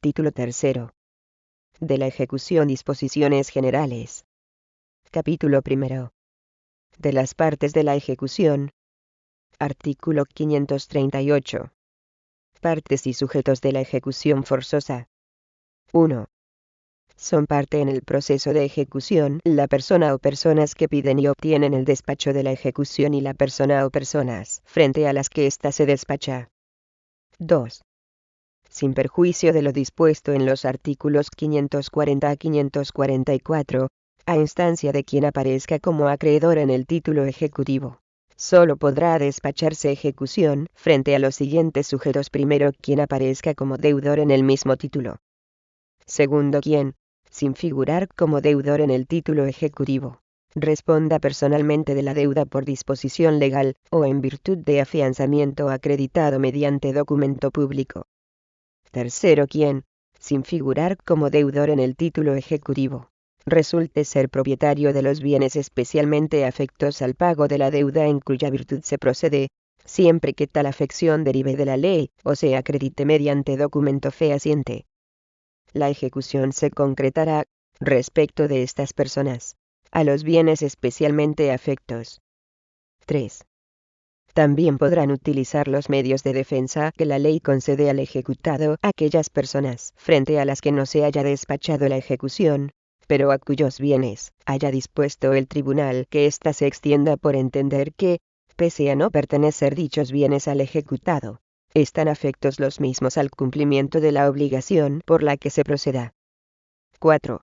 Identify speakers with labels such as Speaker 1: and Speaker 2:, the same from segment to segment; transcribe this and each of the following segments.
Speaker 1: Título tercero. De la ejecución. Disposiciones generales. Capítulo primero. De las partes de la ejecución. Artículo 538. Partes y sujetos de la ejecución forzosa. 1. Son parte en el proceso de ejecución la persona o personas que piden y obtienen el despacho de la ejecución y la persona o personas frente a las que ésta se despacha. 2. Sin perjuicio de lo dispuesto en los artículos 540 a 544, a instancia de quien aparezca como acreedor en el título ejecutivo, solo podrá despacharse ejecución frente a los siguientes sujetos: primero, quien aparezca como deudor en el mismo título. Segundo, quien, sin figurar como deudor en el título ejecutivo, responda personalmente de la deuda por disposición legal, o en virtud de afianzamiento acreditado mediante documento público. Tercero, quien, sin figurar como deudor en el título ejecutivo, resulte ser propietario de los bienes especialmente afectos al pago de la deuda en cuya virtud se procede, siempre que tal afección derive de la ley, o se acredite mediante documento fehaciente. La ejecución se concretará, respecto de estas personas, a los bienes especialmente afectos. 3. También podrán utilizar los medios de defensa que la ley concede al ejecutado aquellas personas frente a las que no se haya despachado la ejecución, pero a cuyos bienes haya dispuesto el tribunal que ésta se extienda, por entender que, pese a no pertenecer dichos bienes al ejecutado, están afectos los mismos al cumplimiento de la obligación por la que se proceda. 4.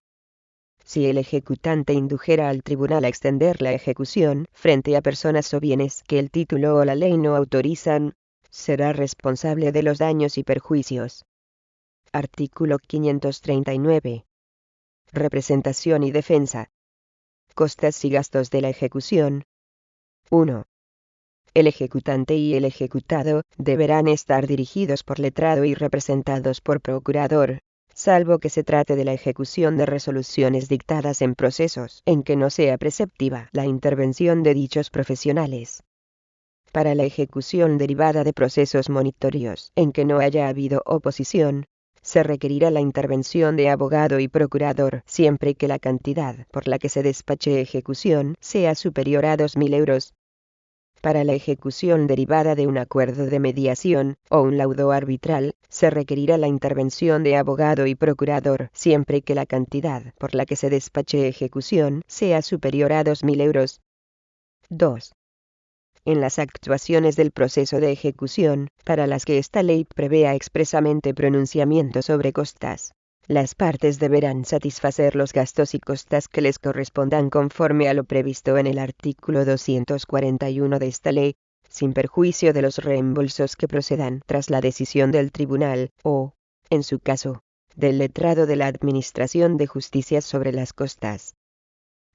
Speaker 1: Si el ejecutante indujera al tribunal a extender la ejecución frente a personas o bienes que el título o la ley no autorizan, será responsable de los daños y perjuicios. Artículo 539. Representación y defensa. Costas y gastos de la ejecución. 1. El ejecutante y el ejecutado deberán estar dirigidos por letrado y representados por procurador, salvo que se trate de la ejecución de resoluciones dictadas en procesos en que no sea preceptiva la intervención de dichos profesionales. Para la ejecución derivada de procesos monitorios en que no haya habido oposición, se requerirá la intervención de abogado y procurador siempre que la cantidad por la que se despache ejecución sea superior a 2.000 euros. Para la ejecución derivada de un acuerdo de mediación o un laudo arbitral, se requerirá la intervención de abogado y procurador siempre que la cantidad por la que se despache ejecución sea superior a 2.000 euros. 2. En las actuaciones del proceso de ejecución, para las que esta ley prevea expresamente pronunciamiento sobre costas, las partes deberán satisfacer los gastos y costas que les correspondan conforme a lo previsto en el artículo 241 de esta ley, sin perjuicio de los reembolsos que procedan tras la decisión del tribunal, o, en su caso, del letrado de la Administración de Justicia sobre las costas.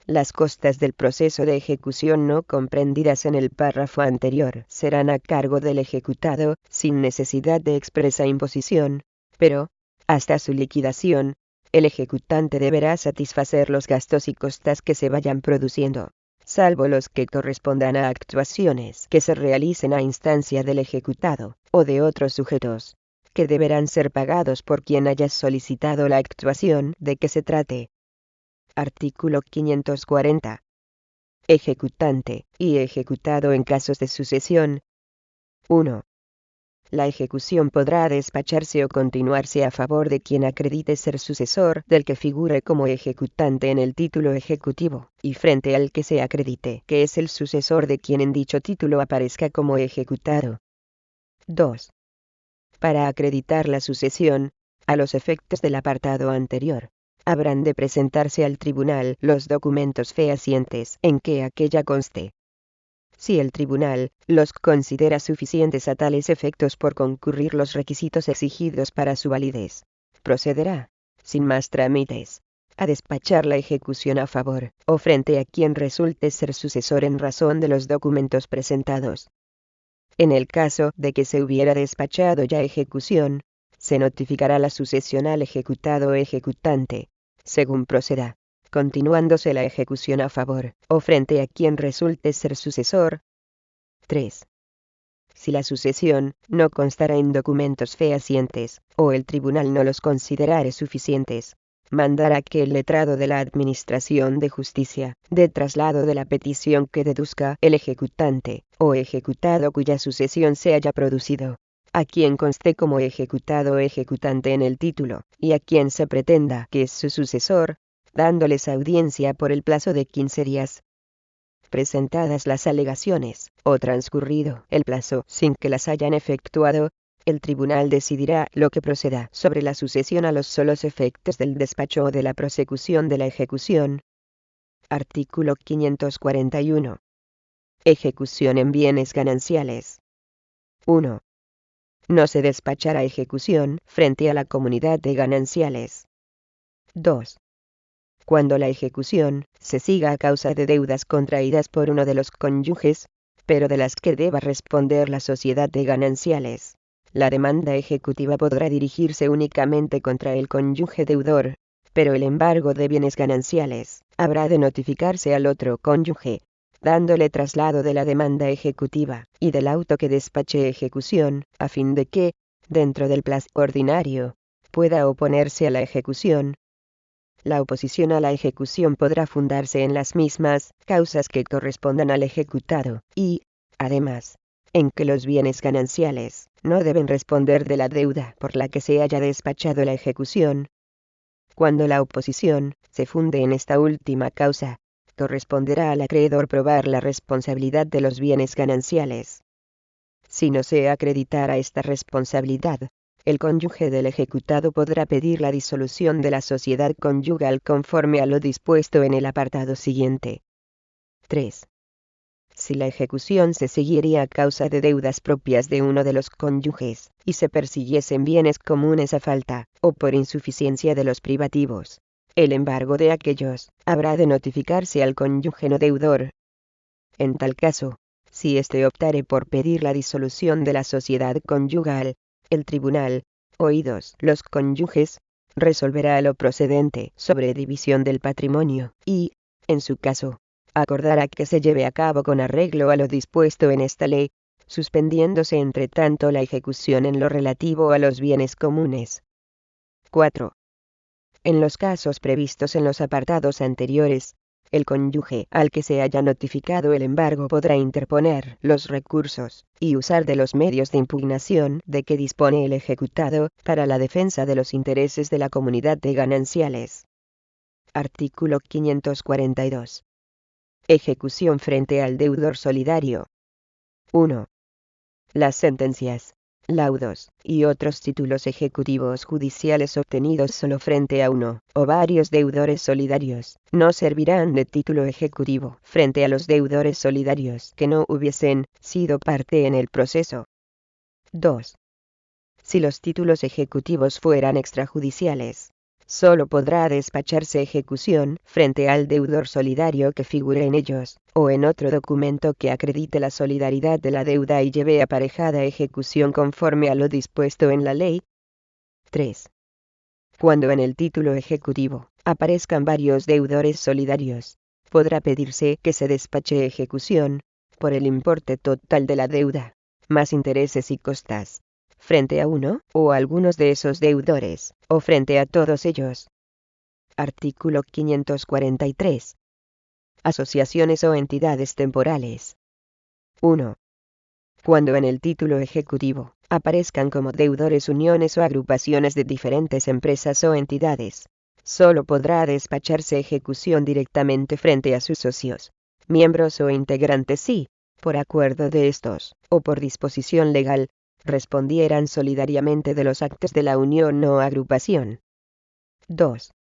Speaker 1: Las costas del proceso de ejecución no comprendidas en el párrafo anterior serán a cargo del ejecutado, sin necesidad de expresa imposición, pero, hasta su liquidación, el ejecutante deberá satisfacer los gastos y costas que se vayan produciendo, salvo los que correspondan a actuaciones que se realicen a instancia del ejecutado, o de otros sujetos, que deberán ser pagados por quien haya solicitado la actuación de que se trate. Artículo 540. Ejecutante y ejecutado en casos de sucesión. 1. La ejecución podrá despacharse o continuarse a favor de quien acredite ser sucesor del que figure como ejecutante en el título ejecutivo, y frente al que se acredite que es el sucesor de quien en dicho título aparezca como ejecutado. 2. Para acreditar la sucesión, a los efectos del apartado anterior, habrán de presentarse al tribunal los documentos fehacientes en que aquella conste. Si el tribunal los considera suficientes a tales efectos por concurrir los requisitos exigidos para su validez, procederá, sin más trámites, a despachar la ejecución a favor o frente a quien resulte ser sucesor en razón de los documentos presentados. En el caso de que se hubiera despachado ya ejecución, se notificará la sucesión al ejecutado o ejecutante, según proceda, continuándose la ejecución a favor o frente a quien resulte ser sucesor. 3. Si la sucesión no constara en documentos fehacientes, o el tribunal no los considerare suficientes, mandará que el letrado de la Administración de Justicia dé traslado de la petición que deduzca el ejecutante, o ejecutado cuya sucesión se haya producido, a quien conste como ejecutado o ejecutante en el título, y a quien se pretenda que es su sucesor, dándoles audiencia por el plazo de 15 días. Presentadas las alegaciones, o transcurrido el plazo sin que las hayan efectuado, el tribunal decidirá lo que proceda sobre la sucesión a los solos efectos del despacho o de la prosecución de la ejecución. Artículo 541. Ejecución en bienes gananciales. 1. No se despachará ejecución frente a la comunidad de gananciales. 2. Cuando la ejecución se siga a causa de deudas contraídas por uno de los cónyuges, pero de las que deba responder la sociedad de gananciales, la demanda ejecutiva podrá dirigirse únicamente contra el cónyuge deudor, pero el embargo de bienes gananciales habrá de notificarse al otro cónyuge, dándole traslado de la demanda ejecutiva y del auto que despache ejecución, a fin de que, dentro del plazo ordinario, pueda oponerse a la ejecución. La oposición a la ejecución podrá fundarse en las mismas causas que correspondan al ejecutado, y, además, en que los bienes gananciales no deben responder de la deuda por la que se haya despachado la ejecución. Cuando la oposición se funde en esta última causa, corresponderá al acreedor probar la responsabilidad de los bienes gananciales. Si no se acreditara esta responsabilidad, el cónyuge del ejecutado podrá pedir la disolución de la sociedad conyugal conforme a lo dispuesto en el apartado siguiente. 3. Si la ejecución se siguiera a causa de deudas propias de uno de los cónyuges, y se persiguiesen bienes comunes a falta, o por insuficiencia de los privativos, el embargo de aquellos habrá de notificarse al cónyuge no deudor. En tal caso, si éste optare por pedir la disolución de la sociedad conyugal, el tribunal, oídos los cónyuges, resolverá lo procedente sobre división del patrimonio y, en su caso, acordará que se lleve a cabo con arreglo a lo dispuesto en esta ley, suspendiéndose entre tanto la ejecución en lo relativo a los bienes comunes. 4. En los casos previstos en los apartados anteriores, el cónyuge al que se haya notificado el embargo podrá interponer los recursos y usar de los medios de impugnación de que dispone el ejecutado para la defensa de los intereses de la comunidad de gananciales. Artículo 542. Ejecución frente al deudor solidario. 1. Las sentencias, laudos y otros títulos ejecutivos judiciales obtenidos solo frente a uno o varios deudores solidarios no servirán de título ejecutivo frente a los deudores solidarios que no hubiesen sido parte en el proceso. 2. Si los títulos ejecutivos fueran extrajudiciales, solo podrá despacharse ejecución frente al deudor solidario que figure en ellos, o en otro documento que acredite la solidaridad de la deuda y lleve aparejada ejecución conforme a lo dispuesto en la ley. 3. Cuando en el título ejecutivo aparezcan varios deudores solidarios, podrá pedirse que se despache ejecución, por el importe total de la deuda, más intereses y costas, frente a uno o algunos de esos deudores, o frente a todos ellos. Artículo 543. Asociaciones o entidades temporales. 1. Cuando en el título ejecutivo aparezcan como deudores uniones o agrupaciones de diferentes empresas o entidades, solo podrá despacharse ejecución directamente frente a sus socios, miembros o integrantes si, por acuerdo de estos, o por disposición legal, respondieran solidariamente de los actos de la unión o agrupación. 2.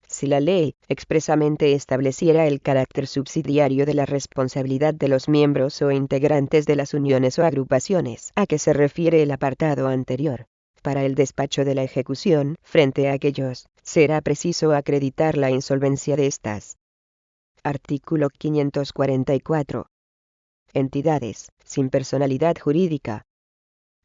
Speaker 1: Si la ley expresamente estableciera el carácter subsidiario de la responsabilidad de los miembros o integrantes de las uniones o agrupaciones a que se refiere el apartado anterior, para el despacho de la ejecución frente a aquellos, será preciso acreditar la insolvencia de estas. Artículo 544. Entidades sin personalidad jurídica.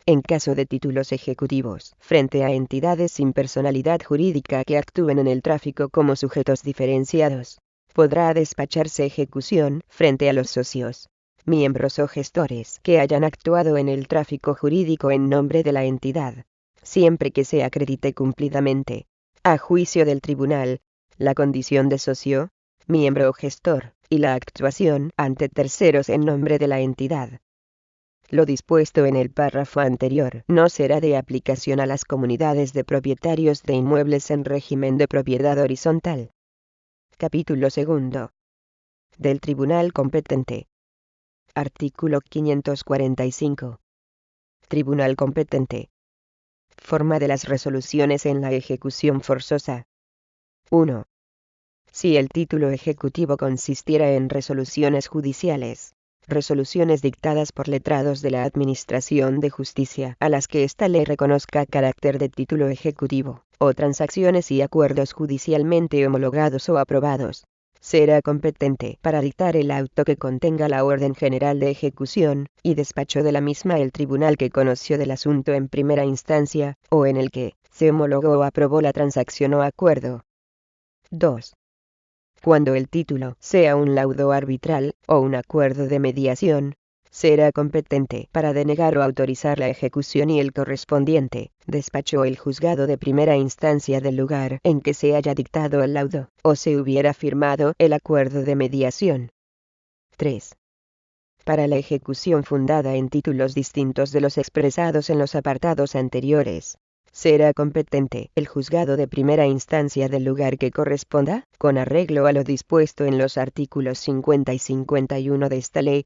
Speaker 1: En caso de títulos ejecutivos, frente a entidades sin personalidad jurídica que actúen en el tráfico como sujetos diferenciados, podrá despacharse ejecución frente a los socios, miembros o gestores que hayan actuado en el tráfico jurídico en nombre de la entidad, siempre que se acredite cumplidamente, a juicio del tribunal, la condición de socio, miembro o gestor, y la actuación ante terceros en nombre de la entidad. Lo dispuesto en el párrafo anterior no será de aplicación a las comunidades de propietarios de inmuebles en régimen de propiedad horizontal. Capítulo segundo. Del tribunal competente. Artículo 545. Tribunal competente. Forma de las resoluciones en la ejecución forzosa. 1. Si el título ejecutivo consistiera en resoluciones judiciales, resoluciones dictadas por letrados de la Administración de Justicia a las que esta ley reconozca carácter de título ejecutivo, o transacciones y acuerdos judicialmente homologados o aprobados, será competente para dictar el auto que contenga la orden general de ejecución y despacho de la misma el tribunal que conoció del asunto en primera instancia, o en el que se homologó o aprobó la transacción o acuerdo. 2. Cuando el título sea un laudo arbitral o un acuerdo de mediación, será competente para denegar o autorizar la ejecución y el correspondiente despacho o el juzgado de primera instancia del lugar en que se haya dictado el laudo, o se hubiera firmado el acuerdo de mediación. 3. Para la ejecución fundada en títulos distintos de los expresados en los apartados anteriores, será competente el juzgado de primera instancia del lugar que corresponda, con arreglo a lo dispuesto en los artículos 50 y 51 de esta ley.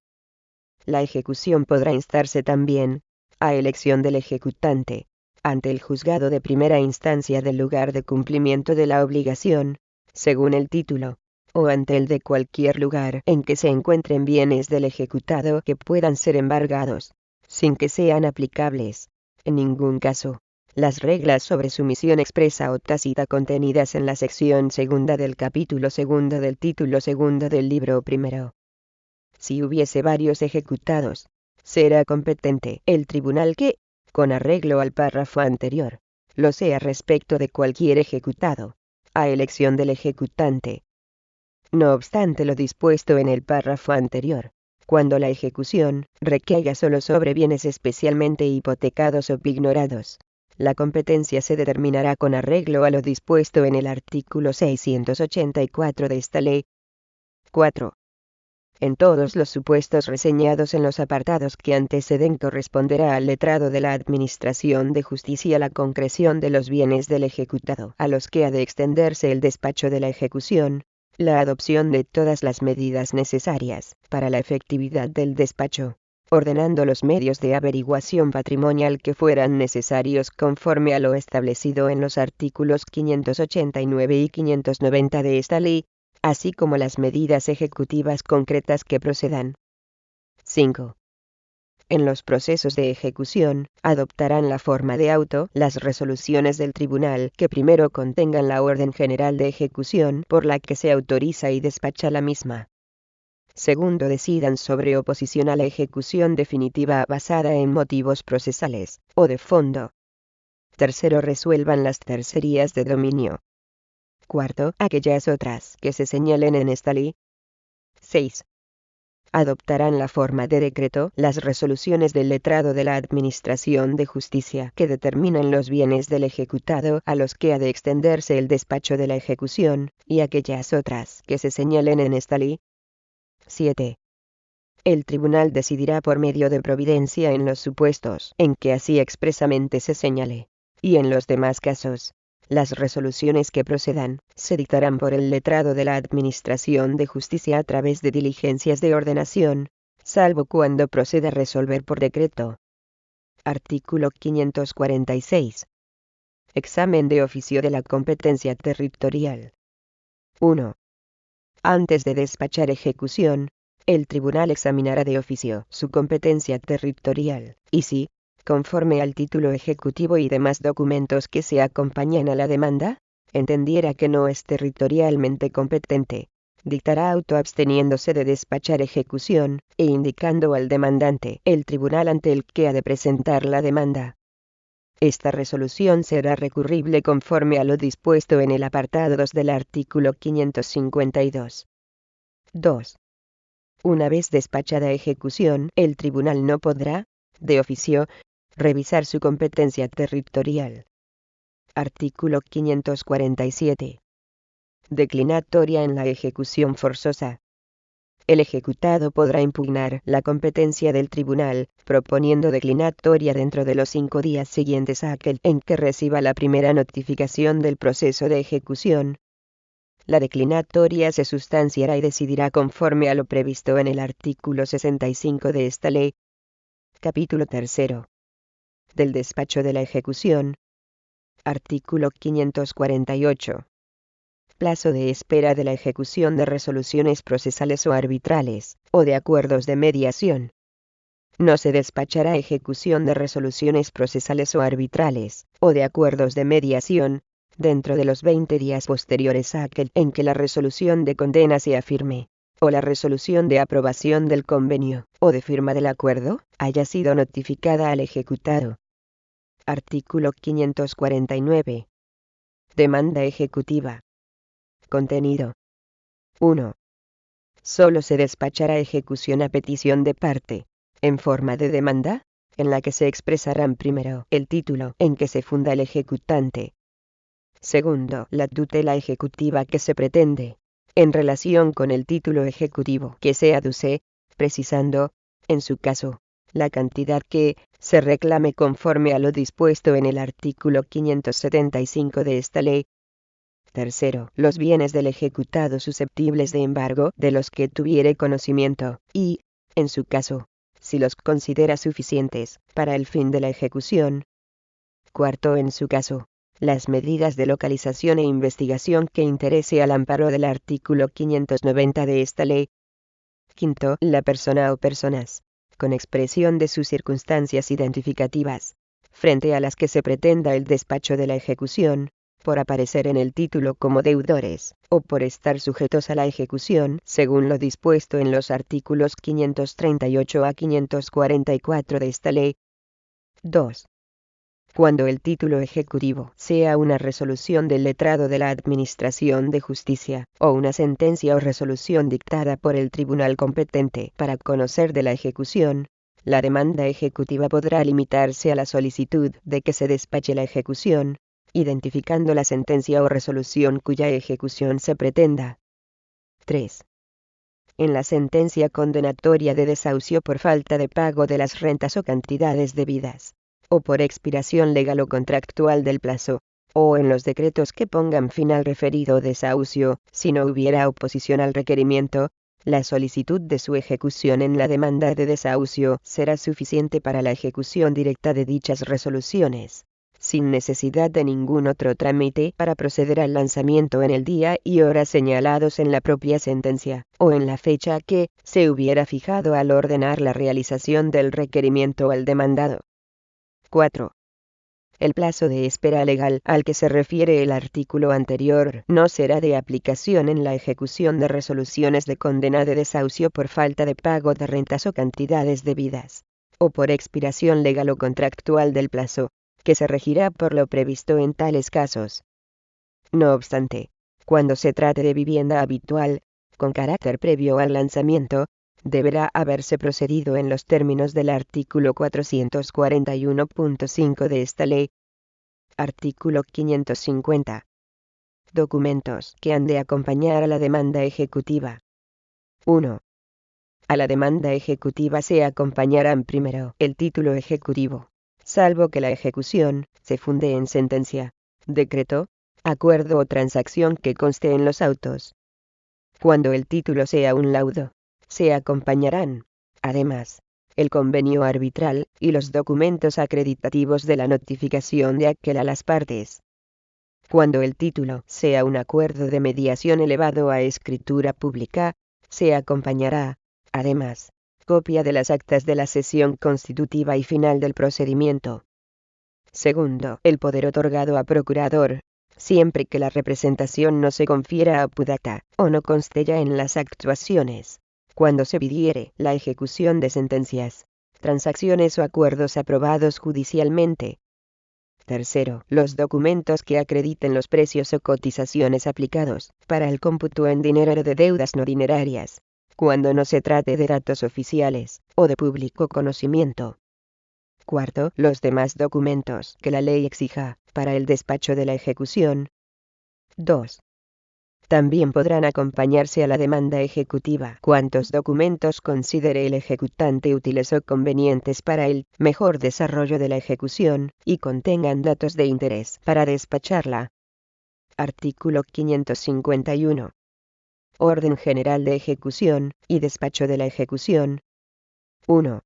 Speaker 1: La ejecución podrá instarse también, a elección del ejecutante, ante el juzgado de primera instancia del lugar de cumplimiento de la obligación, según el título, o ante el de cualquier lugar en que se encuentren bienes del ejecutado que puedan ser embargados, sin que sean aplicables, en ningún caso, las reglas sobre sumisión expresa o tácita contenidas en la sección segunda del capítulo segundo del título segundo del libro primero. Si hubiese varios ejecutados, será competente el tribunal que, con arreglo al párrafo anterior, lo sea respecto de cualquier ejecutado, a elección del ejecutante. No obstante lo dispuesto en el párrafo anterior, cuando la ejecución recaiga solo sobre bienes especialmente hipotecados o pignorados, la competencia se determinará con arreglo a lo dispuesto en el artículo 684 de esta ley. 4. En todos los supuestos reseñados en los apartados que anteceden corresponderá al letrado de la Administración de Justicia la concreción de los bienes del ejecutado a los que ha de extenderse el despacho de la ejecución, la adopción de todas las medidas necesarias para la efectividad del despacho, ordenando los medios de averiguación patrimonial que fueran necesarios conforme a lo establecido en los artículos 589 y 590 de esta ley, así como las medidas ejecutivas concretas que procedan. 5. En los procesos de ejecución, adoptarán la forma de auto las resoluciones del tribunal que primero contengan la orden general de ejecución por la que se autoriza y despacha la misma. Segundo, decidan sobre oposición a la ejecución definitiva basada en motivos procesales, o de fondo. Tercero, resuelvan las tercerías de dominio. Cuarto, aquellas otras que se señalen en esta ley. 6. Adoptarán la forma de decreto las resoluciones del letrado de la Administración de Justicia que determinan los bienes del ejecutado a los que ha de extenderse el despacho de la ejecución, y aquellas otras que se señalen en esta ley. 7. El tribunal decidirá por medio de providencia en los supuestos en que así expresamente se señale, y en los demás casos, las resoluciones que procedan se dictarán por el letrado de la Administración de Justicia a través de diligencias de ordenación, salvo cuando proceda a resolver por decreto. Artículo 546. Examen de oficio de la competencia territorial. 1. Antes de despachar ejecución, el tribunal examinará de oficio su competencia territorial, y si, conforme al título ejecutivo y demás documentos que se acompañan a la demanda, entendiera que no es territorialmente competente, dictará auto absteniéndose de despachar ejecución, e indicando al demandante el tribunal ante el que ha de presentar la demanda. Esta resolución será recurrible conforme a lo dispuesto en el apartado 2 del artículo 552. 2. Una vez despachada ejecución, el tribunal no podrá, de oficio, revisar su competencia territorial. Artículo 547. Declinatoria en la ejecución forzosa. El ejecutado podrá impugnar la competencia del tribunal, proponiendo declinatoria dentro de los 5 días siguientes a aquel en que reciba la primera notificación del proceso de ejecución. La declinatoria se sustanciará y decidirá conforme a lo previsto en el artículo 65 de esta ley. Capítulo 3. Del despacho de la ejecución. Artículo 548. Plazo de espera de la ejecución de resoluciones procesales o arbitrales, o de acuerdos de mediación. No se despachará ejecución de resoluciones procesales o arbitrales, o de acuerdos de mediación, dentro de los 20 días posteriores a aquel en que la resolución de condena sea firme, o la resolución de aprobación del convenio, o de firma del acuerdo, haya sido notificada al ejecutado. Artículo 549. Demanda ejecutiva. Contenido. 1. Solo se despachará ejecución a petición de parte, en forma de demanda, en la que se expresarán primero el título en que se funda el ejecutante. Segundo, la tutela ejecutiva que se pretende, en relación con el título ejecutivo que se aduce, precisando, en su caso, la cantidad que se reclame conforme a lo dispuesto en el artículo 575 de esta ley. Tercero, los bienes del ejecutado susceptibles de embargo de los que tuviere conocimiento, y, en su caso, si los considera suficientes para el fin de la ejecución. Cuarto, en su caso, las medidas de localización e investigación que interese al amparo del artículo 590 de esta ley. Quinto, la persona o personas, con expresión de sus circunstancias identificativas, frente a las que se pretenda el despacho de la ejecución, por aparecer en el título como deudores, o por estar sujetos a la ejecución, según lo dispuesto en los artículos 538 a 544 de esta ley. 2. Cuando el título ejecutivo sea una resolución del letrado de la Administración de Justicia, o una sentencia o resolución dictada por el tribunal competente para conocer de la ejecución, la demanda ejecutiva podrá limitarse a la solicitud de que se despache la ejecución, identificando la sentencia o resolución cuya ejecución se pretenda. 3. En la sentencia condenatoria de desahucio por falta de pago de las rentas o cantidades debidas, o por expiración legal o contractual del plazo, o en los decretos que pongan fin al referido desahucio, si no hubiera oposición al requerimiento, la solicitud de su ejecución en la demanda de desahucio será suficiente para la ejecución directa de dichas resoluciones, sin necesidad de ningún otro trámite para proceder al lanzamiento en el día y hora señalados en la propia sentencia, o en la fecha que se hubiera fijado al ordenar la realización del requerimiento al demandado. 4. El plazo de espera legal al que se refiere el artículo anterior no será de aplicación en la ejecución de resoluciones de condena de desahucio por falta de pago de rentas o cantidades debidas, o por expiración legal o contractual del plazo, que se regirá por lo previsto en tales casos. No obstante, cuando se trate de vivienda habitual, con carácter previo al lanzamiento, deberá haberse procedido en los términos del artículo 441.5 de esta ley. Artículo 550. Documentos que han de acompañar a la demanda ejecutiva. 1. A la demanda ejecutiva se acompañarán primero el título ejecutivo, salvo que la ejecución se funde en sentencia, decreto, acuerdo o transacción que conste en los autos. Cuando el título sea un laudo, se acompañarán, además, el convenio arbitral y los documentos acreditativos de la notificación de aquel a las partes. Cuando el título sea un acuerdo de mediación elevado a escritura pública, se acompañará, además, copia de las actas de la sesión constitutiva y final del procedimiento. Segundo, el poder otorgado a procurador, siempre que la representación no se confiera a pudata, o no conste ya en las actuaciones, cuando se pidiere la ejecución de sentencias, transacciones o acuerdos aprobados judicialmente. Tercero, los documentos que acrediten los precios o cotizaciones aplicados para el cómputo en dinero de deudas no dinerarias. cuando no se trate de datos oficiales, o de público conocimiento. Cuarto, los demás documentos que la ley exija, para el despacho de la ejecución. 2. También podrán acompañarse a la demanda ejecutiva cuantos documentos considere el ejecutante útiles o convenientes para el mejor desarrollo de la ejecución, y contengan datos de interés para despacharla. Artículo 551. Orden general de ejecución y despacho de la ejecución. 1.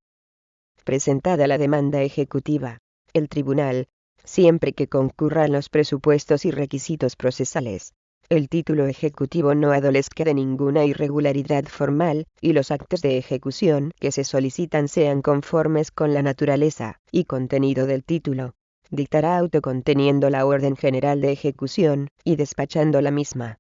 Speaker 1: Presentada la demanda ejecutiva, el tribunal, siempre que concurran los presupuestos y requisitos procesales, el título ejecutivo no adolezca de ninguna irregularidad formal, y los actos de ejecución que se solicitan sean conformes con la naturaleza y contenido del título, dictará auto conteniendo la orden general de ejecución y despachando la misma.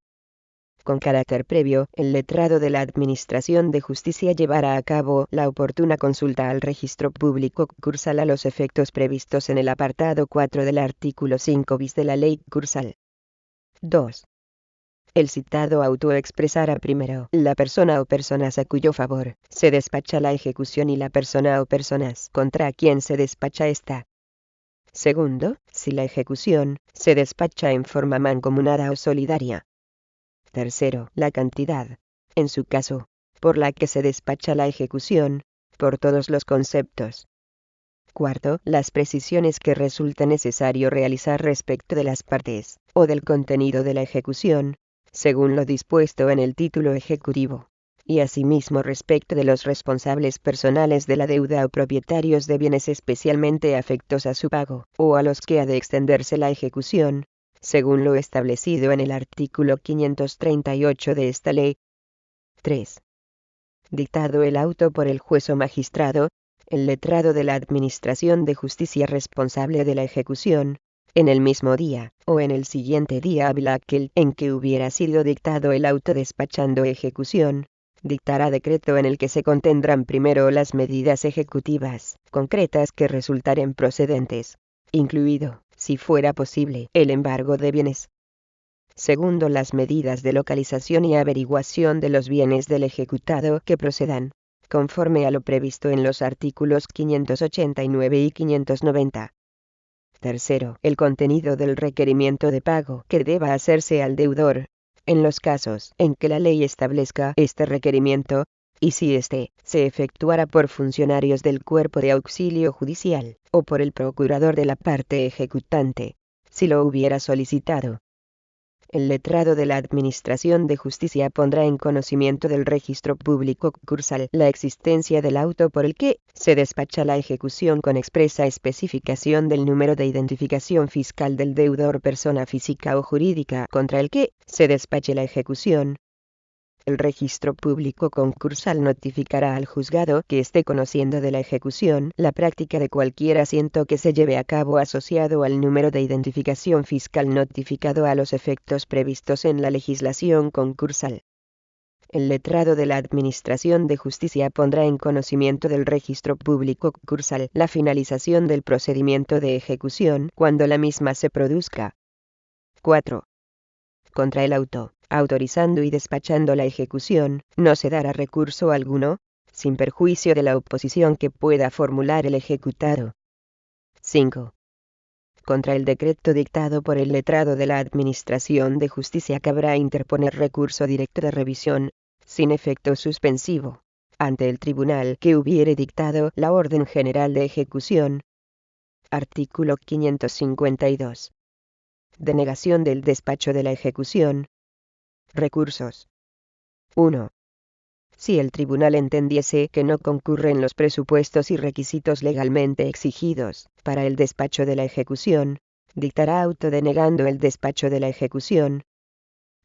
Speaker 1: Con carácter previo, el letrado de la Administración de Justicia llevará a cabo la oportuna consulta al registro público concursal a los efectos previstos en el apartado 4 del artículo 5 bis de la Ley Concursal. 2. El citado auto expresará primero la persona o personas a cuyo favor se despacha la ejecución y la persona o personas contra quien se despacha esta. Segundo, si la ejecución se despacha en forma mancomunada o solidaria. Tercero, la cantidad, en su caso, por la que se despacha la ejecución, por todos los conceptos. Cuarto, las precisiones que resulte necesario realizar respecto de las partes, o del contenido de la ejecución, según lo dispuesto en el título ejecutivo, y asimismo respecto de los responsables personales de la deuda o propietarios de bienes especialmente afectos a su pago, o a los que ha de extenderse la ejecución, según lo establecido en el artículo 538 de esta ley. 3. Dictado el auto por el juez o magistrado, el letrado de la Administración de Justicia responsable de la ejecución, en el mismo día, o en el siguiente día hábil aquel en que hubiera sido dictado el auto despachando ejecución, dictará decreto en el que se contendrán primero las medidas ejecutivas, concretas que resultaren procedentes, incluido, si fuera posible, el embargo de bienes. Segundo, las medidas de localización y averiguación de los bienes del ejecutado que procedan, conforme a lo previsto en los artículos 589 y 590. Tercero, el contenido del requerimiento de pago que deba hacerse al deudor, en los casos en que la ley establezca este requerimiento, y si éste se efectuara por funcionarios del cuerpo de auxilio judicial, o por el procurador de la parte ejecutante, si lo hubiera solicitado. El letrado de la Administración de Justicia pondrá en conocimiento del registro público concursal la existencia del auto por el que se despacha la ejecución con expresa especificación del número de identificación fiscal del deudor persona física o jurídica contra el que se despache la ejecución. El registro público concursal notificará al juzgado que esté conociendo de la ejecución la práctica de cualquier asiento que se lleve a cabo asociado al número de identificación fiscal notificado a los efectos previstos en la legislación concursal. El letrado de la Administración de Justicia pondrá en conocimiento del registro público concursal la finalización del procedimiento de ejecución cuando la misma se produzca. 4. Contra el auto, autorizando y despachando la ejecución, no se dará recurso alguno, sin perjuicio de la oposición que pueda formular el ejecutado. 5. Contra el decreto dictado por el letrado de la Administración de Justicia cabrá interponer recurso directo de revisión, sin efecto suspensivo, ante el tribunal que hubiere dictado la orden general de ejecución. Artículo 552. Denegación del despacho de la ejecución. Recursos. 1. Si el tribunal entendiese que no concurren los presupuestos y requisitos legalmente exigidos para el despacho de la ejecución, dictará auto denegando el despacho de la ejecución.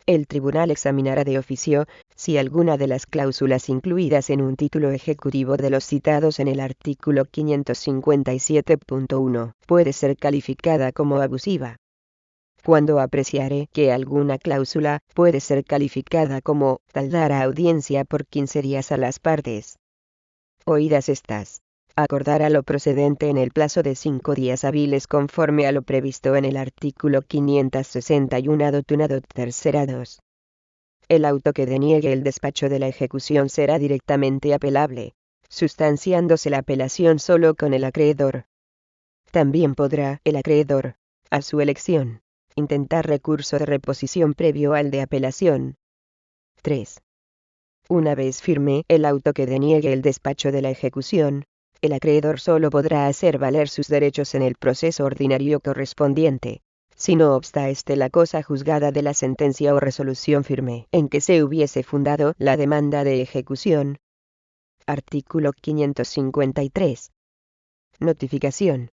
Speaker 1: El tribunal examinará de oficio si alguna de las cláusulas incluidas en un título ejecutivo de los citados en el artículo 557.1 puede ser calificada como abusiva. Cuando apreciare que alguna cláusula puede ser calificada como tal, dará audiencia por 15 días a las partes. Oídas estas, acordará lo procedente en el plazo de 5 días hábiles conforme a lo previsto en el artículo 561 adot 1 adot 3 2. el auto que deniegue el despacho de la ejecución será directamente apelable, sustanciándose la apelación solo con el acreedor. También podrá el acreedor, a su elección, intentar recurso de reposición previo al de apelación. 3. Una vez firme el auto que deniegue el despacho de la ejecución, el acreedor solo podrá hacer valer sus derechos en el proceso ordinario correspondiente, si no obsta la cosa juzgada de la sentencia o resolución firme en que se hubiese fundado la demanda de ejecución. Artículo 553. Notificación.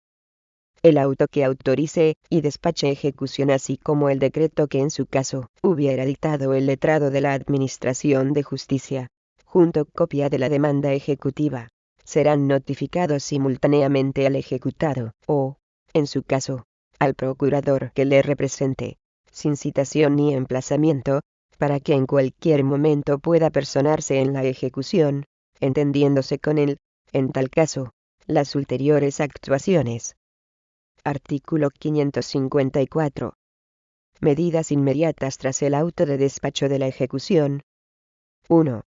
Speaker 1: El auto que autorice y despache ejecución, así como el decreto que en su caso hubiera dictado el letrado de la Administración de Justicia, junto copia de la demanda ejecutiva, serán notificados simultáneamente al ejecutado, o, en su caso, al procurador que le represente, sin citación ni emplazamiento, para que en cualquier momento pueda personarse en la ejecución, entendiéndose con él, en tal caso, las ulteriores actuaciones. Artículo 554. Medidas inmediatas tras el auto de despacho de la ejecución. 1.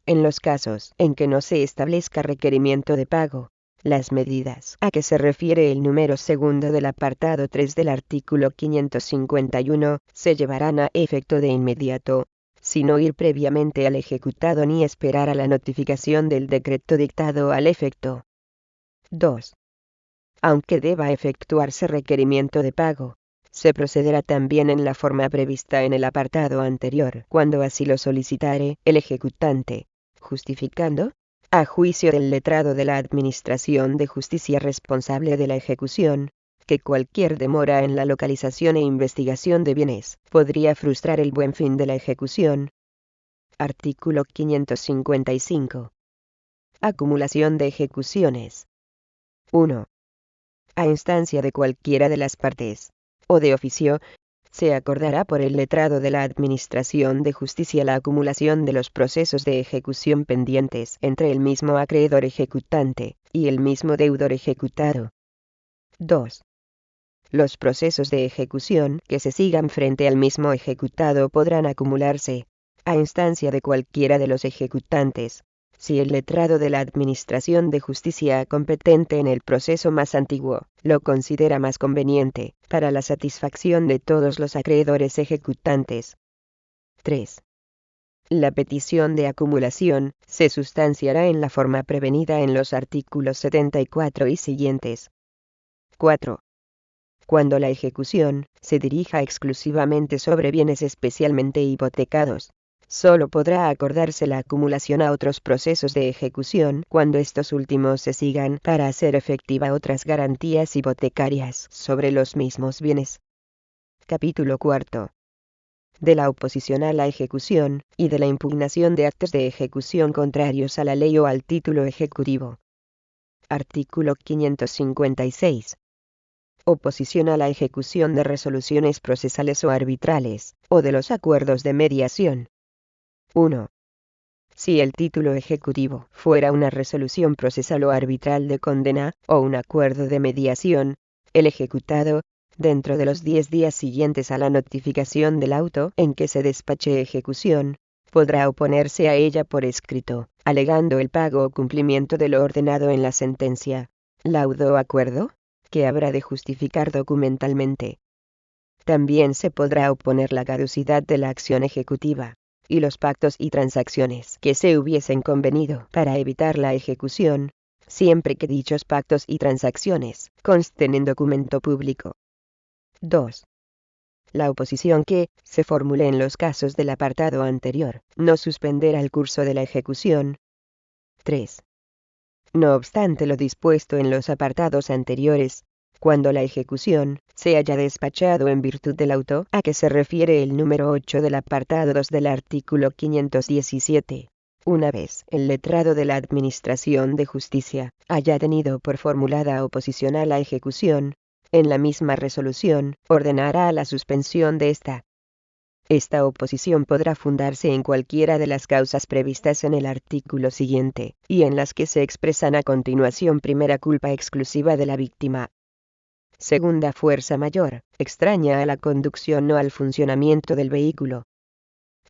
Speaker 1: En los casos en que no se establezca requerimiento de pago, las medidas a que se refiere el número segundo del apartado 3 del artículo 551 se llevarán a efecto de inmediato, sin oír previamente al ejecutado ni esperar a la notificación del decreto dictado al efecto. 2. Aunque deba efectuarse requerimiento de pago, se procederá también en la forma prevista en el apartado anterior, cuando así lo solicitare el ejecutante, justificando, a juicio del letrado de la Administración de Justicia responsable de la ejecución, que cualquier demora en la localización e investigación de bienes podría frustrar el buen fin de la ejecución. Artículo 555. Acumulación de ejecuciones. 1. A instancia de cualquiera de las partes, o de oficio, se acordará por el letrado de la Administración de Justicia la acumulación de los procesos de ejecución pendientes entre el mismo acreedor ejecutante y el mismo deudor ejecutado. 2. Los procesos de ejecución que se sigan frente al mismo ejecutado podrán acumularse, a instancia de cualquiera de los ejecutantes, si el letrado de la Administración de Justicia competente en el proceso más antiguo lo considera más conveniente, para la satisfacción de todos los acreedores ejecutantes. 3. La petición de acumulación se sustanciará en la forma prevenida en los artículos 74 y siguientes. 4. Cuando la ejecución se dirija exclusivamente sobre bienes especialmente hipotecados, solo podrá acordarse la acumulación a otros procesos de ejecución cuando estos últimos se sigan para hacer efectiva otras garantías hipotecarias sobre los mismos bienes. Capítulo 4. De la oposición a la ejecución y de la impugnación de actos de ejecución contrarios a la ley o al título ejecutivo. Artículo 556. Oposición a la ejecución de resoluciones procesales o arbitrales, o de los acuerdos de mediación. 1. Si el título ejecutivo fuera una resolución procesal o arbitral de condena, o un acuerdo de mediación, el ejecutado, dentro de los 10 días siguientes a la notificación del auto en que se despache ejecución, podrá oponerse a ella por escrito, alegando el pago o cumplimiento de lo ordenado en la sentencia, laudo o acuerdo, que habrá de justificar documentalmente. También se podrá oponer la caducidad de la acción ejecutiva y los pactos y transacciones que se hubiesen convenido para evitar la ejecución, siempre que dichos pactos y transacciones consten en documento público. 2. La oposición que se formule en los casos del apartado anterior no suspenderá el curso de la ejecución. 3. No obstante lo dispuesto en los apartados anteriores, cuando la ejecución se haya despachado en virtud del auto a que se refiere el número 8 del apartado 2 del artículo 517, una vez el letrado de la Administración de Justicia haya tenido por formulada oposición a la ejecución, en la misma resolución ordenará la suspensión de esta. Esta oposición podrá fundarse en cualquiera de las causas previstas en el artículo siguiente, y en las que se expresan a continuación: primera, culpa exclusiva de la víctima; segunda, fuerza mayor, extraña a la conducción o al funcionamiento del vehículo;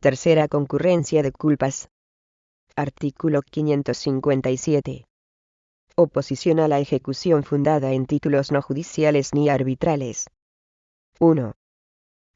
Speaker 1: Tercera concurrencia de culpas. Artículo 557. Oposición a la ejecución fundada en títulos no judiciales ni arbitrales. 1.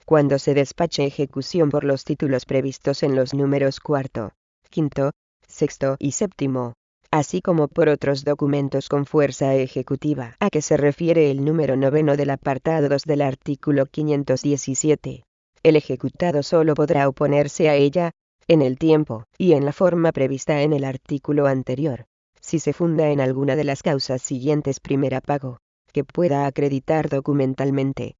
Speaker 1: Cuando se despache ejecución por los títulos previstos en los números cuarto, quinto, sexto y séptimo, así como por otros documentos con fuerza ejecutiva a que se refiere el número noveno del apartado 2 del artículo 517, el ejecutado solo podrá oponerse a ella, en el tiempo y en la forma prevista en el artículo anterior, si se funda en alguna de las causas siguientes: primera, pago, que pueda acreditar documentalmente.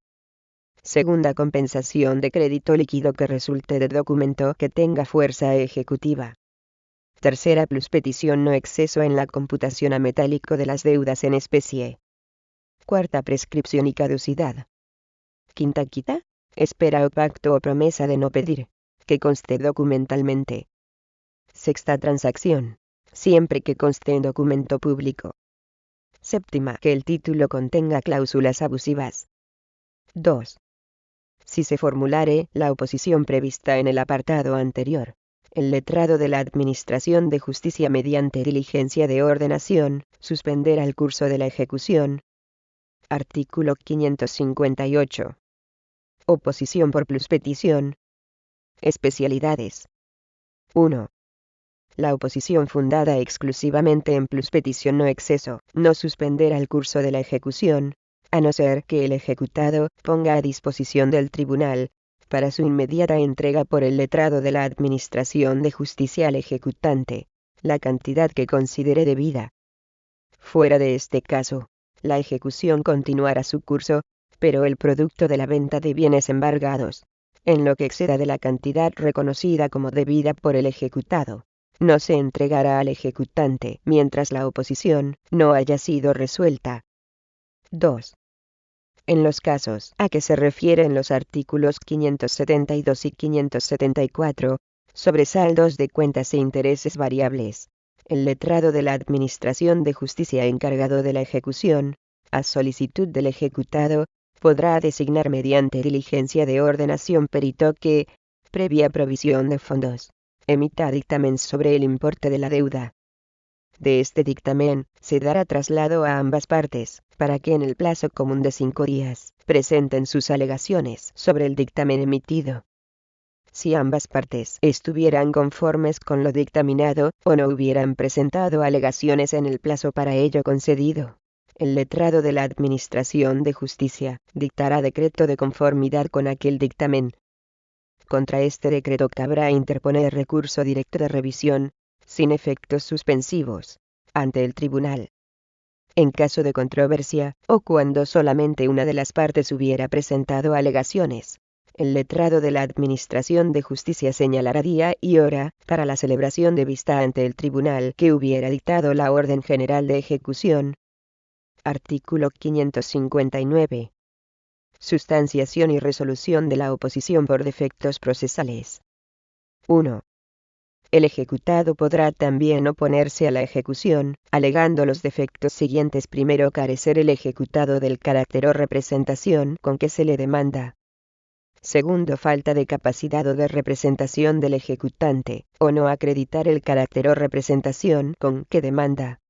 Speaker 1: Segunda, compensación de crédito líquido que resulte de documento que tenga fuerza ejecutiva. Tercera, pluspetición no exceso en la computación a metálico de las deudas en especie. Cuarta, prescripción y caducidad. Quinta, quita, espera o pacto o promesa de no pedir, que conste documentalmente. Sexta, transacción, siempre que conste en documento público. Séptima, que el título contenga cláusulas abusivas. 2. Si se formulare la oposición prevista en el apartado anterior, el letrado de la Administración de Justicia, mediante diligencia de ordenación, suspenderá el curso de la ejecución. Artículo 558. Oposición por pluspetición. Especialidades. 1. La oposición fundada exclusivamente en pluspetición no exceso no suspenderá el curso de la ejecución, a no ser que el ejecutado ponga a disposición del tribunal, para su inmediata entrega por el letrado de la Administración de Justicia al ejecutante, la cantidad que considere debida. Fuera de este caso, la ejecución continuará su curso, pero el producto de la venta de bienes embargados, en lo que exceda de la cantidad reconocida como debida por el ejecutado, no se entregará al ejecutante mientras la oposición no haya sido resuelta. 2. En los casos a que se refieren los artículos 572 y 574, sobresaldos de cuentas e intereses variables, el letrado de la Administración de Justicia encargado de la ejecución, a solicitud del ejecutado, podrá designar mediante diligencia de ordenación perito que, previa provisión de fondos, emita dictamen sobre el importe de la deuda. De este dictamen, se dará traslado a ambas partes, para que en el plazo común de 5 días, presenten sus alegaciones sobre el dictamen emitido. Si ambas partes estuvieran conformes con lo dictaminado, o no hubieran presentado alegaciones en el plazo para ello concedido, el letrado de la Administración de Justicia dictará decreto de conformidad con aquel dictamen. Contra este decreto cabrá interponer recurso directo de revisión, sin efectos suspensivos, ante el tribunal. En caso de controversia, o cuando solamente una de las partes hubiera presentado alegaciones, el letrado de la Administración de Justicia señalará día y hora para la celebración de vista ante el tribunal que hubiera dictado la orden general de ejecución. Artículo 559. Sustanciación y resolución de la oposición por defectos procesales. 1. El ejecutado podrá también oponerse a la ejecución, alegando los defectos siguientes: primero, carecer el ejecutado del carácter o representación con que se le demanda. Segundo, falta de capacidad o de representación del ejecutante, o no acreditar el carácter o representación con que demanda.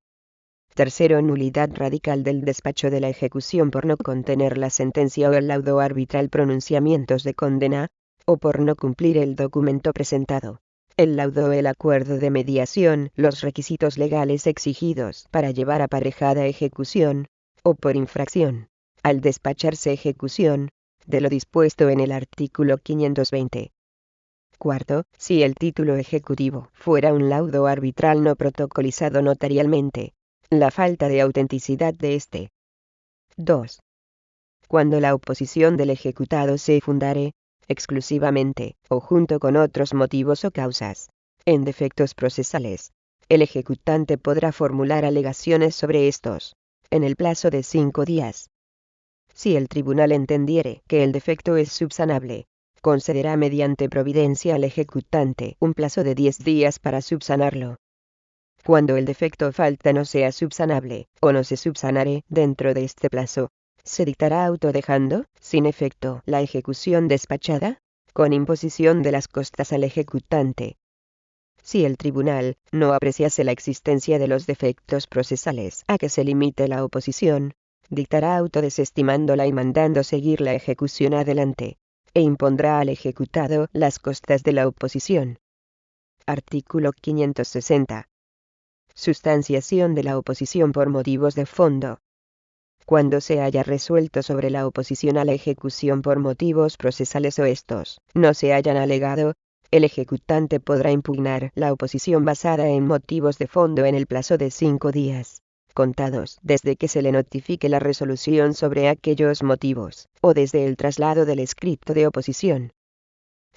Speaker 1: Tercero, nulidad radical del despacho de la ejecución por no contener la sentencia o el laudo arbitral pronunciamientos de condena, o por no cumplir el documento presentado, el laudo o el acuerdo de mediación, los requisitos legales exigidos para llevar aparejada ejecución, o por infracción, al despacharse ejecución, de lo dispuesto en el artículo 520. Cuarto, si el título ejecutivo fuera un laudo arbitral no protocolizado notarialmente, la falta de autenticidad de este. 2. Cuando la oposición del ejecutado se fundare, exclusivamente, o junto con otros motivos o causas, en defectos procesales, el ejecutante podrá formular alegaciones sobre estos, en el plazo de 5 días. Si el tribunal entendiere que el defecto es subsanable, concederá mediante providencia al ejecutante un plazo de 10 días para subsanarlo. Cuando el defecto o falta no sea subsanable, o no se subsanare dentro de este plazo, se dictará auto dejando, sin efecto, la ejecución despachada, con imposición de las costas al ejecutante. Si el tribunal no apreciase la existencia de los defectos procesales a que se limite la oposición, dictará auto desestimándola y mandando seguir la ejecución adelante, e impondrá al ejecutado las costas de la oposición. Artículo 560. Sustanciación de la oposición por motivos de fondo. Cuando se haya resuelto sobre la oposición a la ejecución por motivos procesales o estos no se hayan alegado, el ejecutante podrá impugnar la oposición basada en motivos de fondo en el plazo de 5 días, contados desde que se le notifique la resolución sobre aquellos motivos, o desde el traslado del escrito de oposición.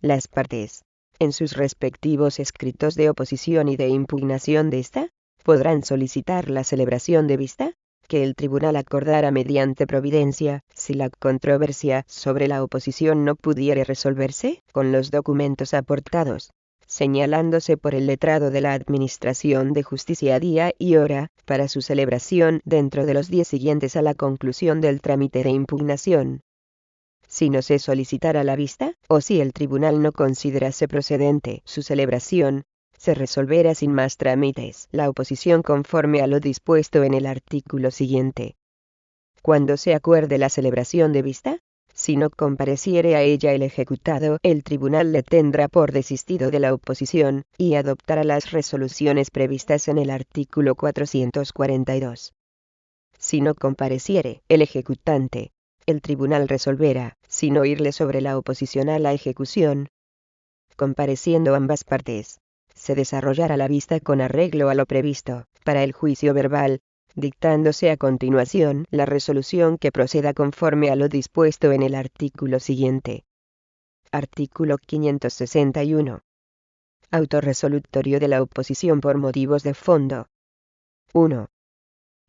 Speaker 1: Las partes, en sus respectivos escritos de oposición y de impugnación de esta, podrán solicitar la celebración de vista, que el tribunal acordara mediante providencia, si la controversia sobre la oposición no pudiere resolverse con los documentos aportados, señalándose por el letrado de la Administración de Justicia día y hora, para su celebración dentro de los 10 siguientes a la conclusión del trámite de impugnación. Si no se solicitara la vista, o si el tribunal no considerase procedente su celebración, se resolverá sin más trámites la oposición conforme a lo dispuesto en el artículo siguiente. Cuando se acuerde la celebración de vista, si no compareciere a ella el ejecutado, el tribunal le tendrá por desistido de la oposición, y adoptará las resoluciones previstas en el artículo 442. Si no compareciere el ejecutante, el tribunal resolverá, sin oírle sobre la oposición a la ejecución. Compareciendo ambas partes, se desarrollará la vista con arreglo a lo previsto para el juicio verbal, dictándose a continuación la resolución que proceda conforme a lo dispuesto en el artículo siguiente. Artículo 561. Autorresolutorio de la oposición por motivos de fondo. 1.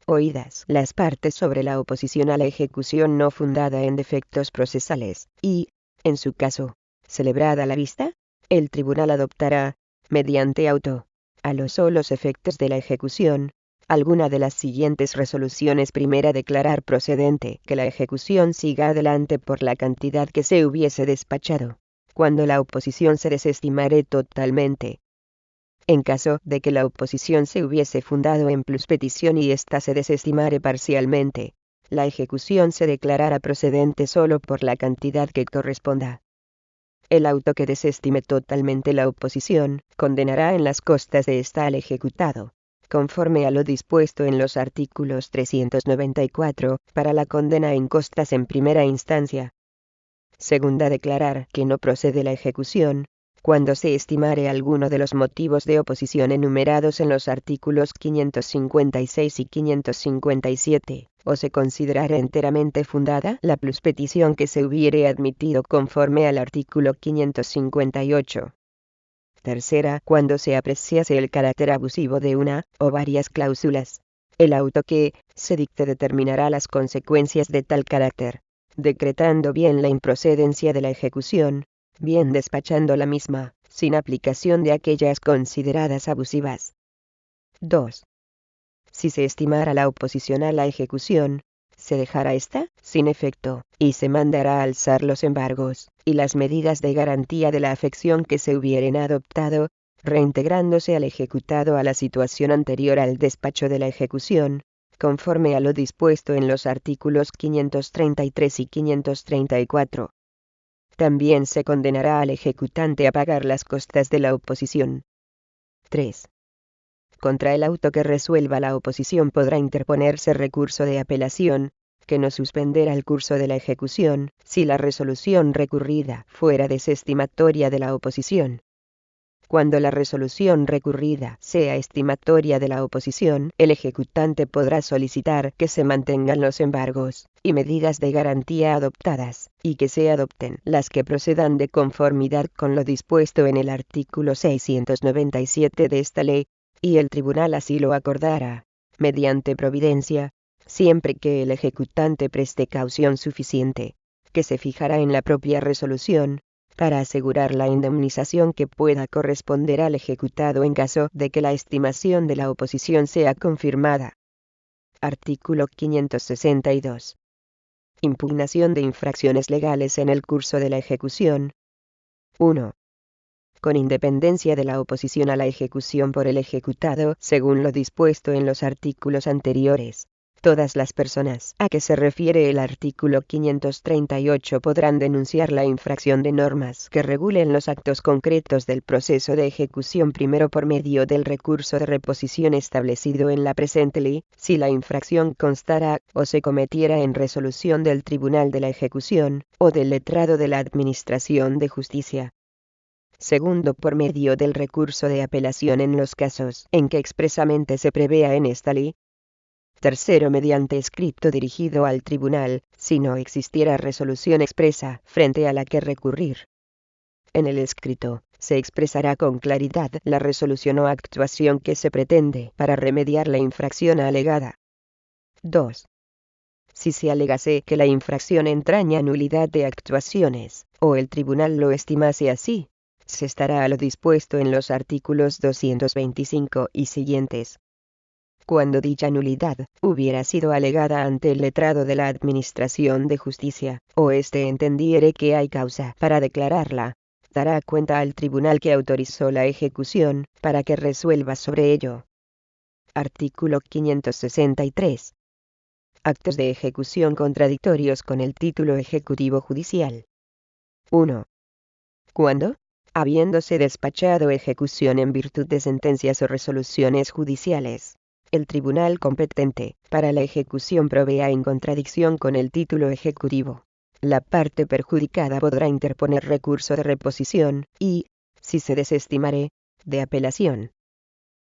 Speaker 1: Oídas las partes sobre la oposición a la ejecución no fundada en defectos procesales, y, en su caso, celebrada la vista, el tribunal adoptará, mediante auto, a los solos efectos de la ejecución, alguna de las siguientes resoluciones. Primera, declarar procedente que la ejecución siga adelante por la cantidad que se hubiese despachado, cuando la oposición se desestimare totalmente. En caso de que la oposición se hubiese fundado en pluspetición y ésta se desestimare parcialmente, la ejecución se declarará procedente solo por la cantidad que corresponda. El auto que desestime totalmente la oposición, condenará en las costas de esta al ejecutado, conforme a lo dispuesto en los artículos 394, para la condena en costas en primera instancia. Segunda, declarar que no procede la ejecución, cuando se estimare alguno de los motivos de oposición enumerados en los artículos 556 y 557, o se considerare enteramente fundada la pluspetición que se hubiere admitido conforme al artículo 558. Tercera, cuando se apreciase el carácter abusivo de una o varias cláusulas, el auto que se dicte determinará las consecuencias de tal carácter, decretando bien la improcedencia de la ejecución, bien despachando la misma, sin aplicación de aquellas consideradas abusivas. 2. Si se estimara la oposición a la ejecución, se dejará esta sin efecto, y se mandará alzar los embargos y las medidas de garantía de la afección que se hubieren adoptado, reintegrándose al ejecutado a la situación anterior al despacho de la ejecución, conforme a lo dispuesto en los artículos 533 y 534. También se condenará al ejecutante a pagar las costas de la oposición. 3. Contra el auto que resuelva la oposición podrá interponerse recurso de apelación, que no suspenderá el curso de la ejecución, si la resolución recurrida fuera desestimatoria de la oposición. Cuando la resolución recurrida sea estimatoria de la oposición, el ejecutante podrá solicitar que se mantengan los embargos y medidas de garantía adoptadas, y que se adopten las que procedan de conformidad con lo dispuesto en el artículo 697 de esta ley, y el tribunal así lo acordará, mediante providencia, siempre que el ejecutante preste caución suficiente, que se fijará en la propia resolución, para asegurar la indemnización que pueda corresponder al ejecutado en caso de que la estimación de la oposición sea confirmada. Artículo 562. Impugnación de infracciones legales en el curso de la ejecución. 1. Con independencia de la oposición a la ejecución por el ejecutado, según lo dispuesto en los artículos anteriores, todas las personas a que se refiere el artículo 538 podrán denunciar la infracción de normas que regulen los actos concretos del proceso de ejecución, primero por medio del recurso de reposición establecido en la presente ley, si la infracción constara o se cometiera en resolución del Tribunal de la Ejecución o del letrado de la Administración de Justicia. Segundo, por medio del recurso de apelación en los casos en que expresamente se prevea en esta ley. Tercero, mediante escrito dirigido al tribunal, si no existiera resolución expresa frente a la que recurrir. En el escrito, se expresará con claridad la resolución o actuación que se pretende para remediar la infracción alegada. 2. Si se alegase que la infracción entraña nulidad de actuaciones, o el tribunal lo estimase así, se estará a lo dispuesto en los artículos 225 y siguientes. Cuando dicha nulidad hubiera sido alegada ante el letrado de la Administración de Justicia, o éste entendiere que hay causa para declararla, dará cuenta al tribunal que autorizó la ejecución, para que resuelva sobre ello. Artículo 563. Actos de ejecución contradictorios con el título ejecutivo judicial. 1. Cuando, habiéndose despachado ejecución en virtud de sentencias o resoluciones judiciales, el tribunal competente para la ejecución provea en contradicción con el título ejecutivo, la parte perjudicada podrá interponer recurso de reposición y, si se desestimare, de apelación.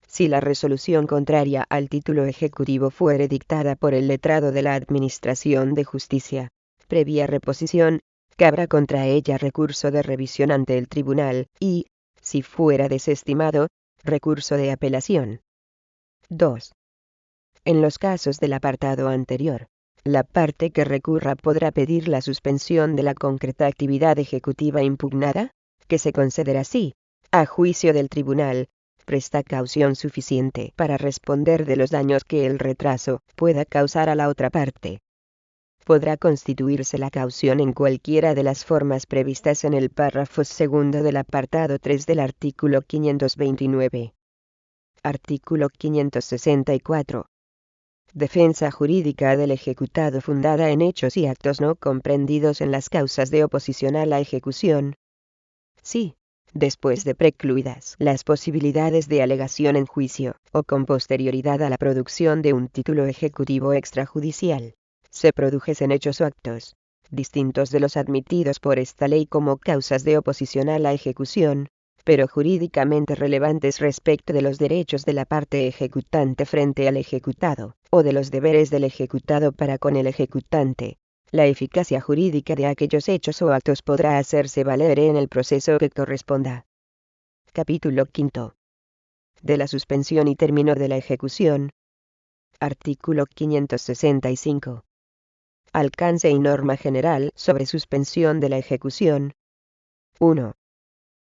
Speaker 1: Si la resolución contraria al título ejecutivo fuere dictada por el letrado de la Administración de Justicia, previa reposición, cabrá contra ella recurso de revisión ante el tribunal y, si fuera desestimado, recurso de apelación. 2. En los casos del apartado anterior, la parte que recurra podrá pedir la suspensión de la concreta actividad ejecutiva impugnada, que se concederá si, a juicio del tribunal, presta caución suficiente para responder de los daños que el retraso pueda causar a la otra parte. Podrá constituirse la caución en cualquiera de las formas previstas en el párrafo segundo del apartado 3 del artículo 529. Artículo 564. Defensa jurídica del ejecutado fundada en hechos y actos no comprendidos en las causas de oposición a la ejecución. Sí, después de precluidas las posibilidades de alegación en juicio, o con posterioridad a la producción de un título ejecutivo extrajudicial, se produjesen hechos o actos distintos de los admitidos por esta ley como causas de oposición a la ejecución, pero jurídicamente relevantes respecto de los derechos de la parte ejecutante frente al ejecutado, o de los deberes del ejecutado para con el ejecutante. La eficacia jurídica de aquellos hechos o actos podrá hacerse valer en el proceso que corresponda. Capítulo 5. De la suspensión y término de la ejecución. Artículo 565. Alcance y norma general sobre suspensión de la ejecución. 1.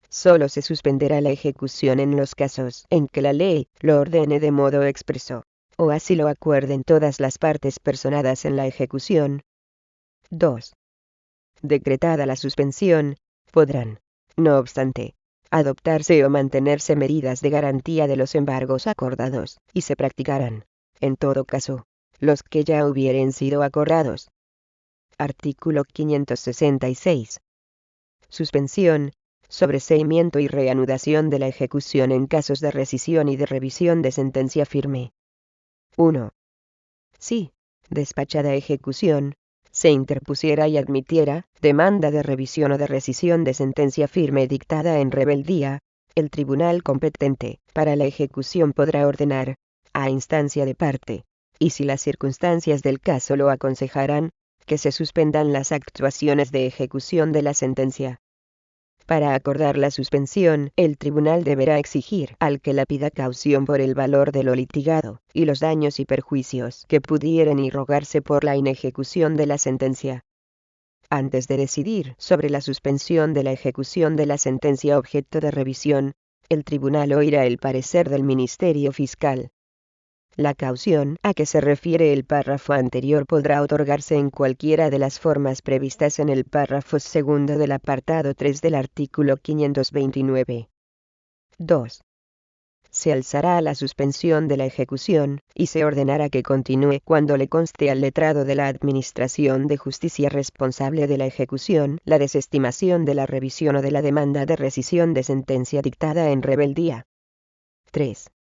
Speaker 1: Solo se suspenderá la ejecución en los casos en que la ley lo ordene de modo expreso, o así lo acuerden todas las partes personadas en la ejecución. 2. Decretada la suspensión, podrán, no obstante, adoptarse o mantenerse medidas de garantía de los embargos acordados, y se practicarán, en todo caso, los que ya hubieren sido acordados. Artículo 566. Suspensión, sobreseimiento y reanudación de la ejecución en casos de rescisión y de revisión de sentencia firme. 1. Si, despachada ejecución, se interpusiera y admitiera demanda de revisión o de rescisión de sentencia firme dictada en rebeldía, el tribunal competente para la ejecución podrá ordenar, a instancia de parte, y si las circunstancias del caso lo aconsejarán, que se suspendan las actuaciones de ejecución de la sentencia. Para acordar la suspensión, el tribunal deberá exigir al que la pida caución por el valor de lo litigado, y los daños y perjuicios que pudieran irrogarse por la inejecución de la sentencia. Antes de decidir sobre la suspensión de la ejecución de la sentencia objeto de revisión, el tribunal oirá el parecer del Ministerio Fiscal. La caución a que se refiere el párrafo anterior podrá otorgarse en cualquiera de las formas previstas en el párrafo segundo del apartado 3 del artículo 529. 2. Se alzará la suspensión de la ejecución, y se ordenará que continúe cuando le conste al letrado de la Administración de Justicia responsable de la ejecución la desestimación de la revisión o de la demanda de rescisión de sentencia dictada en rebeldía. 3.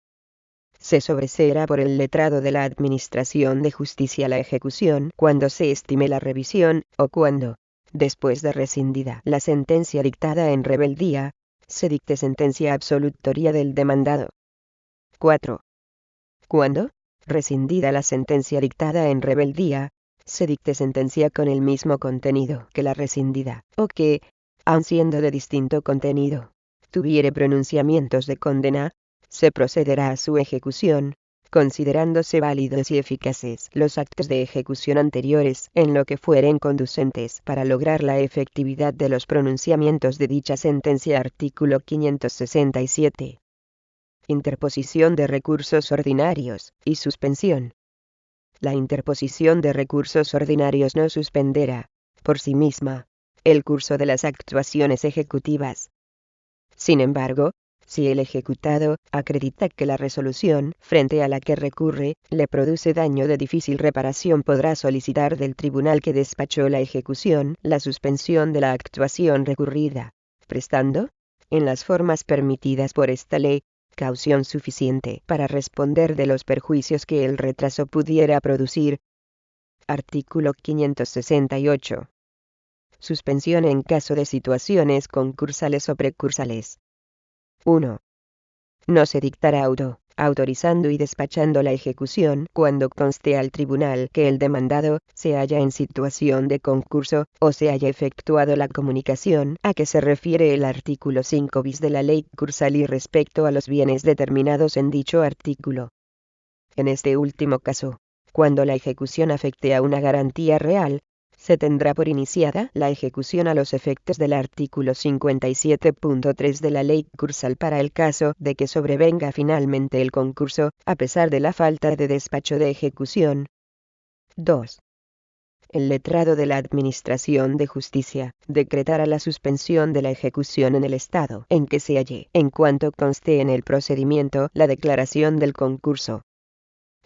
Speaker 1: Se sobreseerá por el letrado de la Administración de Justicia la ejecución cuando se estime la revisión, o cuando, después de rescindida la sentencia dictada en rebeldía, se dicte sentencia absolutoria del demandado. 4. Cuando, rescindida la sentencia dictada en rebeldía, se dicte sentencia con el mismo contenido que la rescindida, o que, aun siendo de distinto contenido, tuviere pronunciamientos de condena, se procederá a su ejecución, considerándose válidos y eficaces los actos de ejecución anteriores en lo que fueren conducentes para lograr la efectividad de los pronunciamientos de dicha sentencia. Artículo 567. Interposición de recursos ordinarios, y suspensión. La interposición de recursos ordinarios no suspenderá, por sí misma, el curso de las actuaciones ejecutivas. Sin embargo, si el ejecutado acredita que la resolución frente a la que recurre le produce daño de difícil reparación, podrá solicitar del tribunal que despachó la ejecución la suspensión de la actuación recurrida, prestando, en las formas permitidas por esta ley, caución suficiente para responder de los perjuicios que el retraso pudiera producir. Artículo 568. Suspensión en caso de situaciones concursales o precursales. 1. No se dictará auto, autorizando y despachando la ejecución cuando conste al tribunal que el demandado se halla en situación de concurso, o se haya efectuado la comunicación a que se refiere el artículo 5 bis de la ley concursal y respecto a los bienes determinados en dicho artículo. En este último caso, cuando la ejecución afecte a una garantía real, se tendrá por iniciada la ejecución a los efectos del artículo 57.3 de la ley concursal para el caso de que sobrevenga finalmente el concurso, a pesar de la falta de despacho de ejecución. 2. El letrado de la Administración de Justicia decretará la suspensión de la ejecución en el estado en que se halle, en cuanto conste en el procedimiento la declaración del concurso.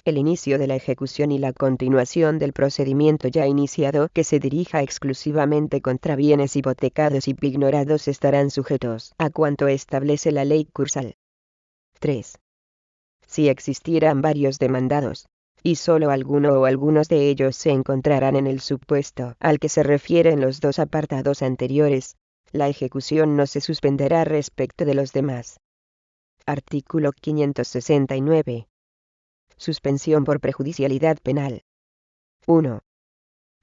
Speaker 1: El inicio de la ejecución y la continuación del procedimiento ya iniciado que se dirija exclusivamente contra bienes hipotecados y pignorados estarán sujetos a cuanto establece la ley concursal. 3. Si existieran varios demandados, y solo alguno o algunos de ellos se encontrarán en el supuesto al que se refieren los dos apartados anteriores, la ejecución no se suspenderá respecto de los demás. Artículo 569. Suspensión por prejudicialidad penal. 1.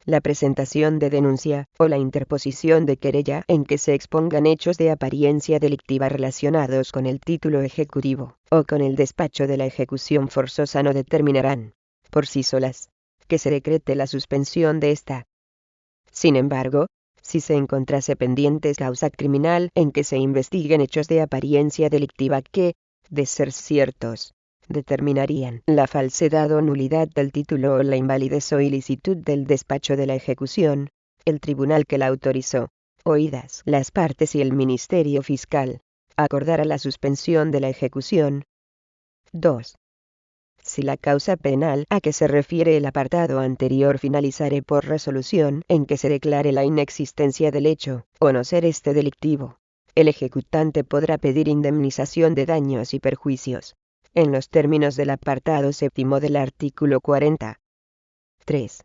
Speaker 1: La presentación de denuncia, o la interposición de querella en que se expongan hechos de apariencia delictiva relacionados con el título ejecutivo, o con el despacho de la ejecución forzosa no determinarán, por sí solas, que se decrete la suspensión de esta. Sin embargo, si se encontrase pendiente causa criminal en que se investiguen hechos de apariencia delictiva que, de ser ciertos, determinarían la falsedad o nulidad del título o la invalidez o ilicitud del despacho de la ejecución, el tribunal que la autorizó, oídas las partes y el Ministerio Fiscal, acordará la suspensión de la ejecución. 2. Si la causa penal a que se refiere el apartado anterior finalizare por resolución en que se declare la inexistencia del hecho, o no ser este delictivo, el ejecutante podrá pedir indemnización de daños y perjuicios, en los términos del apartado séptimo del artículo 40. 3.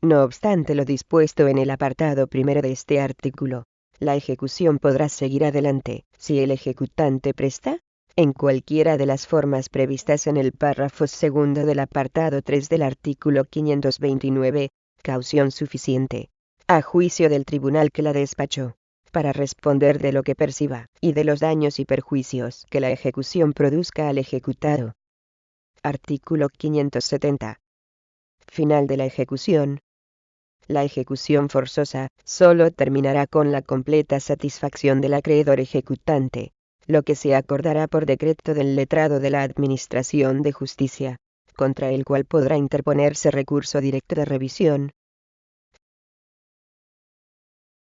Speaker 1: No obstante lo dispuesto en el apartado primero de este artículo, la ejecución podrá seguir adelante, si el ejecutante presta, en cualquiera de las formas previstas en el párrafo segundo del apartado 3 del artículo 529, caución suficiente, a juicio del tribunal que la despachó, para responder de lo que perciba, y de los daños y perjuicios que la ejecución produzca al ejecutado. Artículo 570. Final de la ejecución. La ejecución forzosa solo terminará con la completa satisfacción del acreedor ejecutante, lo que se acordará por decreto del letrado de la Administración de Justicia, contra el cual podrá interponerse recurso directo de revisión,